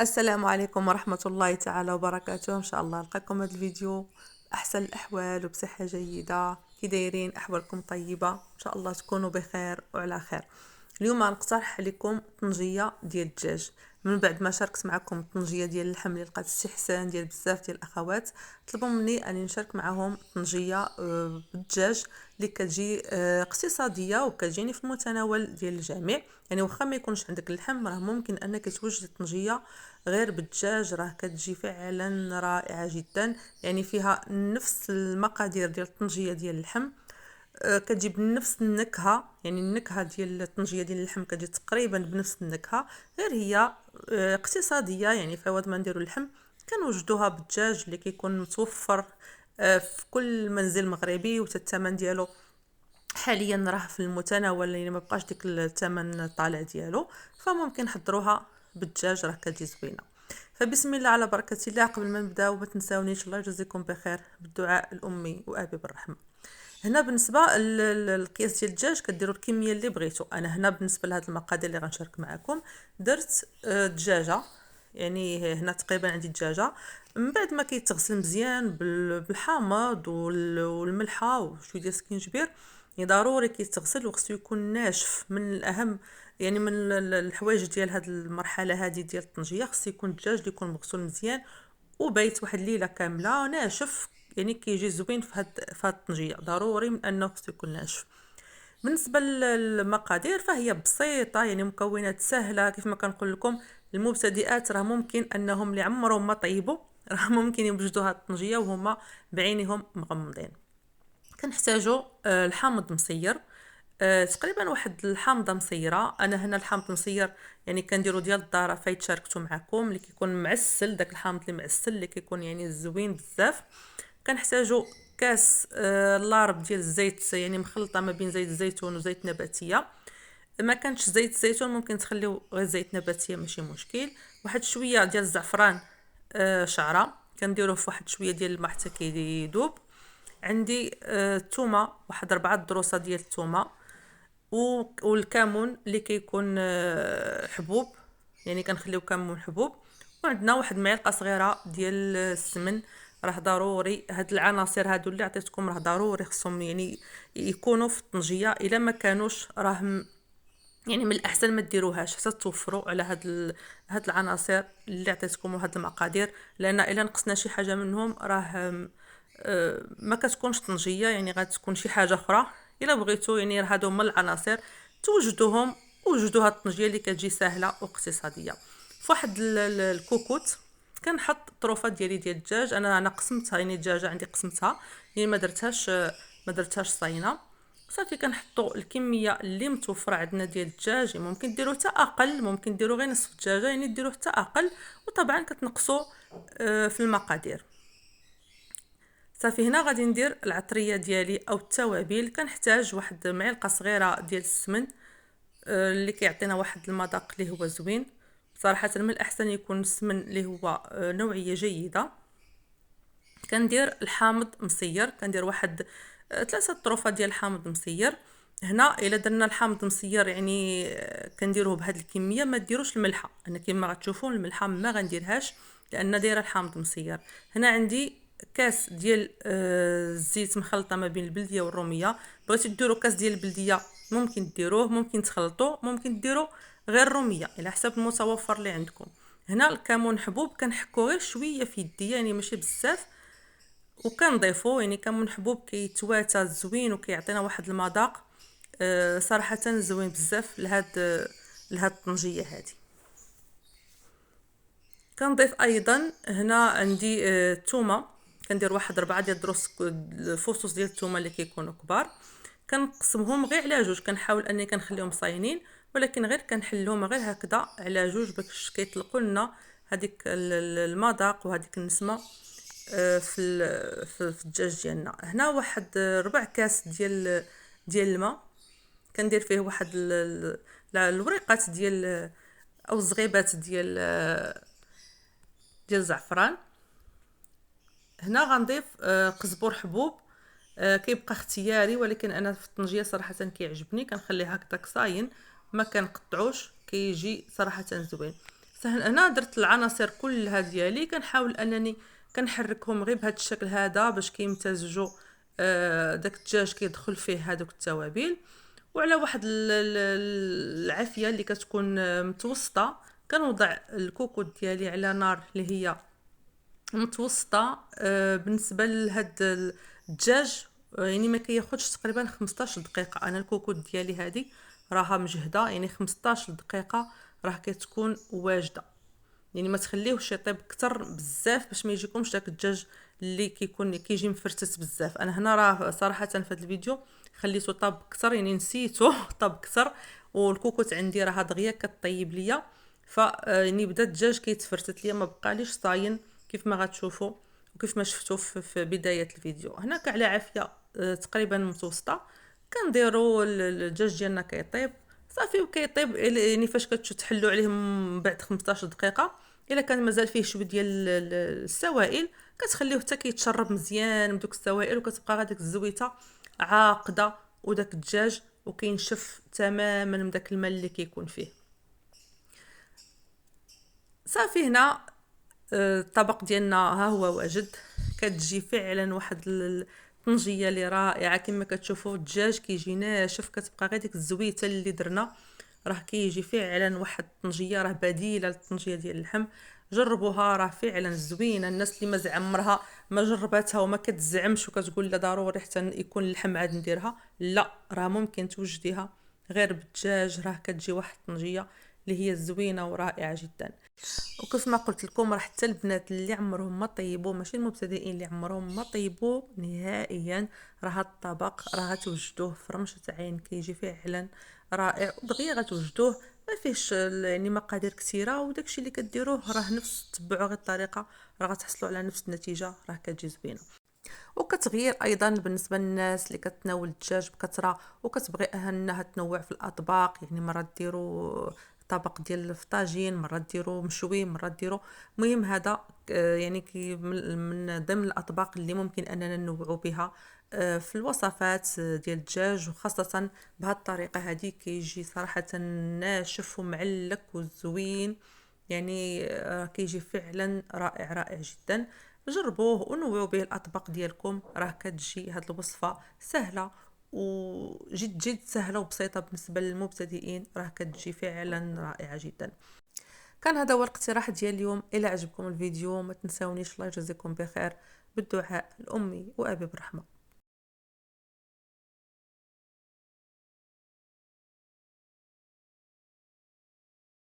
السلام عليكم ورحمة الله تعالى وبركاته. إن شاء الله نلقاكم هذا الفيديو بأحسن الأحوال وبصحة جيدة. كي دايرين؟ أحوالكم طيبة؟ إن شاء الله تكونوا بخير وعلى خير. اليوم غنقترح عليكم طنجية ديال الدجاج. من بعد ما شاركت معكم الطنجية ديال اللحم اللي لقات استحسان ديال بزاف ديال الأخوات، طلبوا مني أني نشارك معهم طنجية بالدجاج اللي كتجي اقتصادية وكتجيني في المتناول ديال الجميع. يعني واخا ما يكونش عندك اللحم، راه ممكن انك توجد طنجيه غير بالدجاج، راه كتجي فعلا رائعه جدا. يعني فيها نفس المقادير ديال الطنجيه ديال اللحم، كتجي بنفس النكهه. يعني النكهه ديال الطنجيه ديال اللحم كتجي تقريبا بنفس النكهه، غير هي اقتصاديه. يعني في عوض ما نديرو اللحم كنوجدوها بالدجاج اللي كيكون متوفر في كل منزل مغربي، والثمن ديالو حاليا راه في المتناول، يعني ما بقاش ديك الثمن الطالع ديالو. فممكن نحضروها بالدجاج، راه كتجي زوينه. فبسم الله على بركه الله. قبل ما نبداو ما تنساونيش الله يجزيكم بخير بالدعاء لامي وابي بالرحمه. هنا بالنسبه للقياس ديال الدجاج كديروا الكميه اللي بغيتو. انا هنا بالنسبه لهاد المقادير اللي غنشارك معكم درت دجاجه. يعني هنا تقريبا عندي دجاجه، من بعد ما كيتغسل مزيان بالحامض والملحه وشويه ديال السكينجبير. يعني ضروري كيتغسل وخصو يكون ناشف. من الاهم يعني من الحوايج ديال هاد المرحله هذه ديال الطنجيه، خصو يكون الدجاج اللي يكون مغسول مزيان وبيت واحد الليله كامله ناشف. يعني كيجي زوين في هاد الطنجيه، ضروري من انه خصو يكون ناشف. بالنسبه للمقادير فهي بسيطه، يعني مكونات سهله. كيف ما كنقول لكم، المبتدئات راه ممكن انهم اللي عمرهم ما طيبوا راه ممكن يوجدوا هاد الطنجيه وهما بعينهم مغمضين. كنحتاجوا الحامض مسير، تقريبا واحد الحامضه مسيره. انا هنا الحامض مسير يعني كنديرو ديال الدار، فايت شاركته معكم، اللي كيكون معسل، داك الحامض اللي معسل اللي كيكون يعني زوين بزاف. كنحتاجوا كاس لارب ديال الزيت، يعني مخلطه ما بين زيت الزيتون وزيت نباتيه. ما كانش زيت الزيتون ممكن تخليو غير زيت نباتيه، ماشي مشكل. واحد شويه ديال الزعفران شعره كنديروه في واحد شويه ديال الماء حتى كيذوب. عندي الثومه، واحد 4 ضروسه ديال الثومه، والكمون اللي كيكون حبوب، يعني كنخليو كمون حبوب. وعندنا واحد معلقه صغيره ديال السمن. راه ضروري هاد العناصر هادو اللي عطيتكم، راه ضروري خصهم يعني يكونوا في الطنجيه. الا ما كانوش راه يعني من الاحسن ما ديروهاش حتى توفروا على هاد العناصر اللي عطيتكم وهاد المقادير. لان الا نقصنا شي حاجه منهم راه ما كتكونش طنجيه، يعني غتكون شي حاجه اخرى. الا بغيتو يعني هادو هما العناصر توجدوهم، وجدوا هاد الطنجيه اللي كتجي سهله واقتصاديه. في واحد الكوكوت كنحط طروفات ديالي ديال الدجاج. انا قسمتها، يعني الدجاجه عندي قسمتها، يعني ما درتهاش صاينه. صافي كنحطوا الكميه اللي متوفره عندنا ديال الدجاج. ممكن ديروا حتى اقل، ممكن ديروا غير نصف الدجاجه، يعني ديروا حتى اقل. وطبعا كتنقصوا في المقادير. صافي هنا غادي ندير العطريه ديالي او التوابل. كنحتاج واحد معلقه صغيره ديال السمن اللي كيعطينا واحد المذاق اللي هو زوين. صراحه من الاحسن يكون السمن اللي هو نوعيه جيده. كندير الحامض مسير، كندير واحد 3 طروفات ديال الحامض مسير. هنا الا درنا الحامض مسير يعني كنديروه بهاد الكميه، ما ديروش الملحه. انا كما غتشوفون الملحه ما غنديرهاش لان دايره الحامض مسير. هنا عندي كاس ديال الزيت مخلطه ما بين البلديه والروميه. بغيتو ديروا كاس ديال البلديه ممكن ديروه، ممكن تخلطوه، ممكن ديروا غير الروميه على حسب المتوفر اللي عندكم. هنا الكمون حبوب كنحكو غير شويه في يدي، يعني ماشي بزاف، وكنضيفو. يعني كمون حبوب كيتواتى زوين وكيعطينا واحد المذاق صراحه زوين بزاف لهاد الطنجيه هادي. كنضيف ايضا هنا عندي الثومه. كندير واحد 4 ديال دروس الفصوص ديال الثومه اللي كيكونوا كبار. كنقسمهم غير على جوج، كنحاول اني كنخليهم صاينين، ولكن غير كنحلهم غير هكذا على جوج باش كيطلقوا لنا هذيك المذاق وهذيك النسمه في الدجاج ديالنا. هنا واحد 4 كاس ديال الماء. كندير فيه واحد الوريقات ديال او الزغيبات ديال الزعفران. هنا غنضيف قزبور حبوب، كيبقى اختياري، ولكن انا في الطنجيه صراحه كيعجبني كنخليه هكذاك صاين، ما كنقطعوش، كيجي صراحه زوين. هنا درت العناصر كلها ديالي، كنحاول انني كنحركهم غير بهذا الشكل هذا باش كيمتزجوا. داك الدجاج كيدخل فيه هذوك التوابل. وعلى واحد العافيه اللي كتكون متوسطه، كنوضع الكوكوط ديالي على نار اللي هي متوسطه. بالنسبه لهاد الدجاج يعني ما كياخذش تقريبا 15 دقيقه. انا الكوكوط ديالي هذه راها مجهده، يعني 15 دقيقه راه كتكون واجده. يعني ما تخليوش يطيب كتر بزاف باش ما يجيكمش داك الدجاج اللي كيجي مفرتت بزاف. انا هنا راه صراحه في هذا الفيديو خليته طاب كتر، يعني نسيته طاب كتر، والكوكوط عندي راه دغيا كطيب ليا. ف يعني بدا الدجاج كيتفرتت ليا، ما بقاليش صاين كيف ما غتشوفوا وكيف ما شفتوا في بدايه الفيديو. هنا على عافيه تقريبا متوسطه كنديروا الدجاج ديالنا كيطيب صافي وكيطيب. يعني فاش كتحلوا عليه من بعد 15 دقيقه، الا كان مازال فيه شويه ديال السوائل كتخليوه حتى كيتشرب مزيان من دوك السوائل، وكتبقى غاديك الزويته عاقده وداك الدجاج وكينشف تماما من داك الماء اللي كيكون فيه. صافي هنا الطبق ديالنا ها هو واجد. كتجي فعلا واحد الطنجيه اللي رائعه كما كتشوفوا. الدجاج كيجي ناشف، كتبقى غير ديك الزويته اللي درنا، راه كيجي فعلا واحد الطنجيه راه بديله للطنجيه ديال اللحم. جربوها راه فعلا زوينه. الناس اللي ما زعمرها ما جرباتها وما كتزعمش وكتقول لا ضروري حتى يكون اللحم عاد نديرها، لا راه ممكن توجديها غير بالدجاج، راه كتجي واحد الطنجيه اللي هي زوينه ورائعه جدا. وكيف ما قلت لكم راه حتى البنات اللي عمرهم ما طيبوا، ماشي المبتدئين اللي عمرهم ما طيبوا نهائيا، راه هاد الطبق راه غتوجدوه في رمشة عين كيجي فعلا رائع ودغيا غتوجدوه. ما فيهش يعني مقادير كثيره، وداكشي اللي كديروه راه نفس تبعوا غير الطريقه راه غتحصلوا على نفس النتيجه، راه كتجي زوينه. وكتغيير ايضا بالنسبه للناس اللي كتناول الدجاج بكثره وكتبغي انها تنوع في الاطباق. يعني مره ديروا طبق ديال الفطاجين، مره ديروا مشوي، مره ديروا. المهم هذا يعني من ضمن الاطباق اللي ممكن اننا ننوعوا بها في الوصفات ديال الدجاج، وخاصه بهذه الطريقه هذه كيجي صراحه ناشف ومعلك وزوين. يعني كيجي فعلا رائع رائع جدا. جربوه ونوعوا به الاطباق ديالكم، راه كتجي هاد الوصفه سهله وجد جد سهله وبسيطه بالنسبه للمبتدئين، راه كتجي فعلا رائعه جدا. كان هذا هو الاقتراح ديال اليوم. الى عجبكم الفيديو ما تنساونيش، الله يجزيكم بخير، بالدعاء لامي وابي بالرحمه.